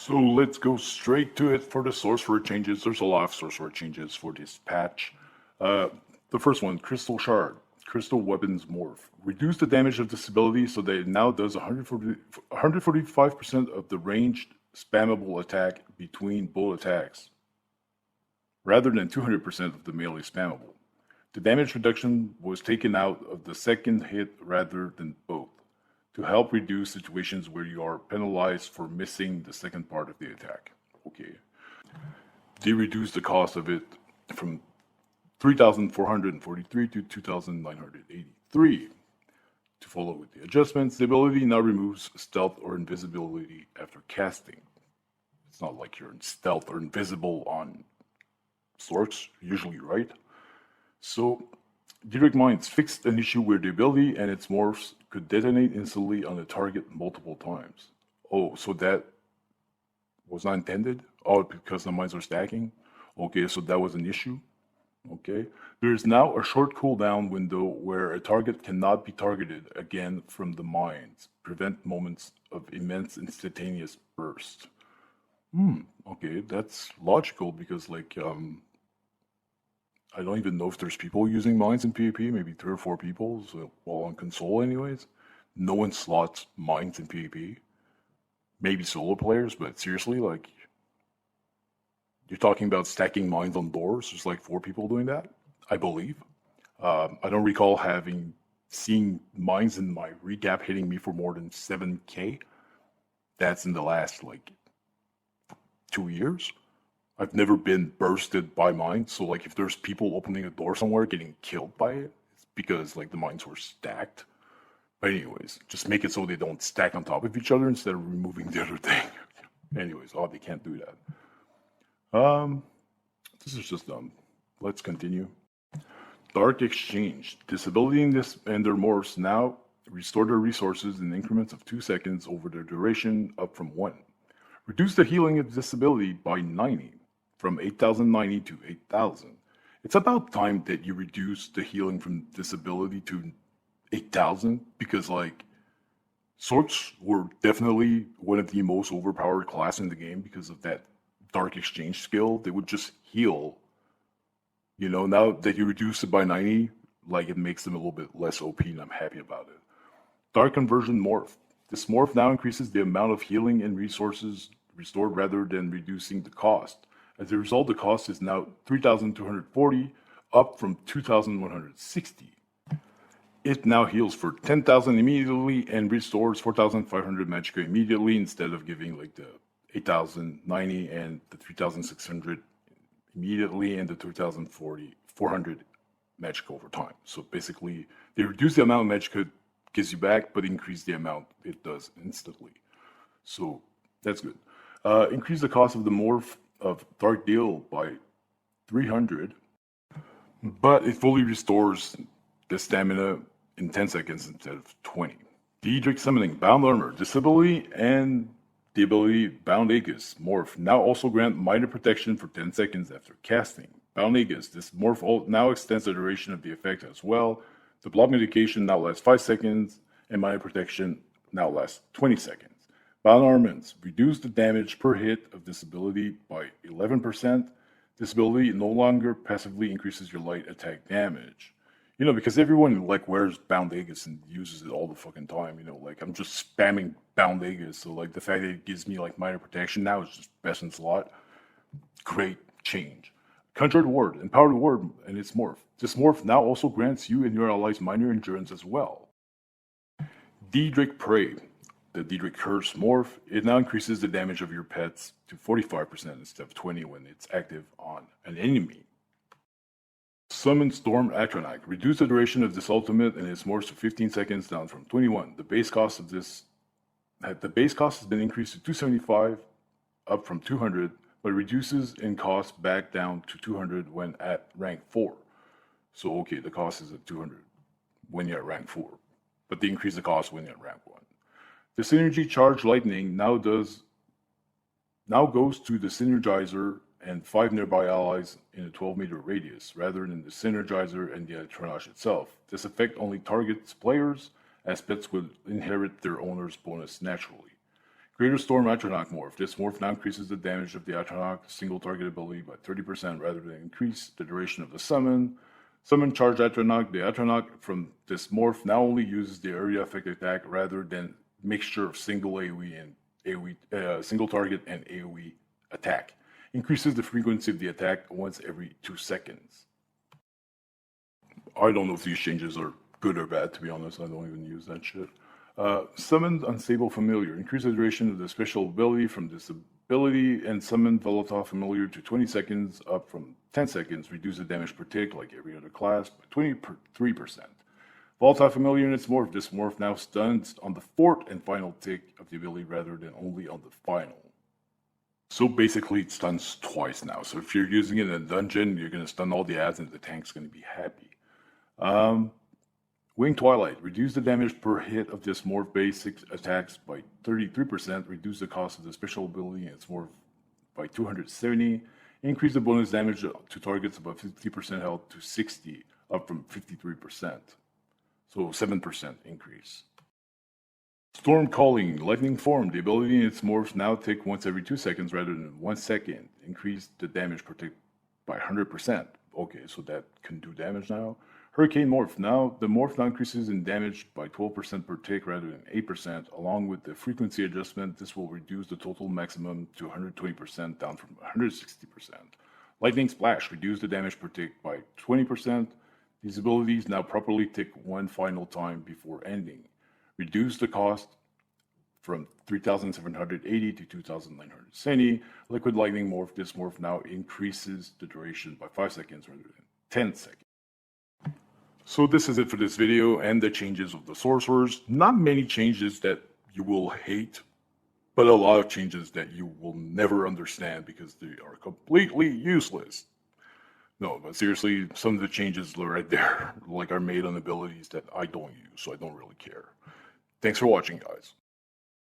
So let's go straight to it for the sorcerer changes. There's a lot of sorcerer changes for this patch. Uh, the first one, Crystal Shard. Crystal Weapons Morph. Reduce the damage of this ability so that it now does 145% of the ranged spammable attack between both attacks, rather than 200% of the melee spammable. The damage reduction was taken out of the second hit rather than both, to help reduce situations where you are penalized for missing the second part of the attack. Okay. They reduced the cost of it from 3,443 to 2,983. To follow with the adjustments, the ability now removes stealth or invisibility after casting. It's not like you're in stealth or invisible on Sorcs, usually, right? So, Direct Minds fixed an issue where the ability and its morphs could detonate instantly on a target multiple times. Oh, so that was not intended? Oh, because the mines are stacking? Okay, so that was an issue? Okay. There is now a short cooldown window where a target cannot be targeted again from the mines. Prevent moments of immense instantaneous burst. Okay, that's logical because I don't even know if there's people using mines in PvP, maybe 3 or 4 people, so, well, on console anyways. No one slots mines in PvP. Maybe solo players, but seriously, like, you're talking about stacking mines on doors. There's like 4 people doing that, I believe. I don't recall seeing mines in my recap hitting me for more than 7k. That's in the last, 2 years. I've never been bursted by mines, so if there's people opening a door somewhere getting killed by it, it's because the mines were stacked. But anyways, just make it so they don't stack on top of each other instead of removing the other thing. Anyways, they can't do that. This is just dumb. Let's continue. Dark Exchange. Disability and their morphs now restore their resources in increments of 2 seconds over their duration, up from 1. Reduce the healing of disability by 90, from 8,090 to 8,000. It's about time that you reduce the healing from disability to 8,000, because Sorts were definitely one of the most overpowered class in the game because of that Dark Exchange skill. They would just heal. Now that you reduce it by 90, it makes them a little bit less OP, and I'm happy about it. Dark Conversion Morph. This morph now increases the amount of healing and resources restored rather than reducing the cost. As a result, the cost is now 3,240, up from 2,160. It now heals for 10,000 immediately and restores 4,500 magicka immediately, instead of giving the 8,090 and the 3,600 immediately and the 2,400 magicka over time. So basically, they reduce the amount of magicka it gives you back, but increase the amount it does instantly. So that's good. Increase the cost of the morph of Dark Deal by 300, but it fully restores the stamina in 10 seconds instead of 20. Daedric Summoning, Bound Armor, Disability, and the ability Bound Aegis morph now also grant minor protection for 10 seconds after casting. Bound Aegis, this morph now extends the duration of the effect as well. The block mitigation now lasts 5 seconds, and minor protection now lasts 20 seconds. Bound Armaments, reduce the damage per hit of this ability by 11%. This ability no longer passively increases your light attack damage. Because everyone wears Bound Aegis and uses it all the fucking time. I'm just spamming Bound Aegis, so the fact that it gives me minor protection now is just best in slot. Great change. Conjured Ward, Empowered Ward, and its morph. This morph now also grants you and your allies minor endurance as well. Daedric Prey. The Daedric Curse morph, it now increases the damage of your pets to 45% instead of 20 when it's active on an enemy. Summon Storm Atronach. Reduce the duration of this ultimate and its morphs to 15 seconds, down from 21. The base cost has been increased to 275, up from 200, but reduces in cost back down to 200 when at rank 4. So okay, the cost is at 200 when you're at rank 4, but they increase the cost when you're at rank 1. The Synergy Charge Lightning now goes to the Synergizer and 5 nearby allies in a 12-meter radius, rather than the Synergizer and the Atronach itself. This effect only targets players, as pets will inherit their owner's bonus naturally. Greater Storm Atronach Morph. This morph now increases the damage of the Atronach single target ability by 30% rather than increase the duration of the summon. Summon Charge Atronach. The Atronach from this morph now only uses the area effect attack rather than mixture of single AoE and AoE, single target and AoE attack. Increases the frequency of the attack once every 2 seconds. I don't know if these changes are good or bad, to be honest. I don't even use that shit. Summoned Unstable Familiar. Increase the duration of the special ability from this ability and summon Volatile Familiar to 20 seconds up from 10 seconds. Reduce the damage per tick like every other class by 23%. Volatile Familiar in its morph. This morph now stuns on the fourth and final tick of the ability rather than only on the final. So basically it stuns twice now. So if you're using it in a dungeon, you're going to stun all the ads and the tank's going to be happy. Wing Twilight. Reduce the damage per hit of this morph basic attacks by 33%. Reduce the cost of the special ability and its morph by 270. Increase the bonus damage to targets above 50% health to 60, up from 53%. So 7% increase. Storm Calling. Lightning Form. The ability in its morphs now tick once every 2 seconds rather than 1 second. Increase the damage per tick by 100%. Okay, so that can do damage now. Hurricane Morph. Now, the morph now increases in damage by 12% per tick rather than 8%. Along with the frequency adjustment, this will reduce the total maximum to 120%, down from 160%. Lightning Splash. Reduce the damage per tick by 20%. These abilities now properly tick one final time before ending. Reduce the cost from 3,780 to 2,970. Liquid Lightning Morph. This morph now increases the duration by 5 seconds rather than 10 seconds. So this is it for this video and the changes of the sorcerers. Not many changes that you will hate, but a lot of changes that you will never understand because they are completely useless. No, but seriously, some of the changes right there, like, are made on abilities that I don't use, so I don't really care. Thanks for watching, guys.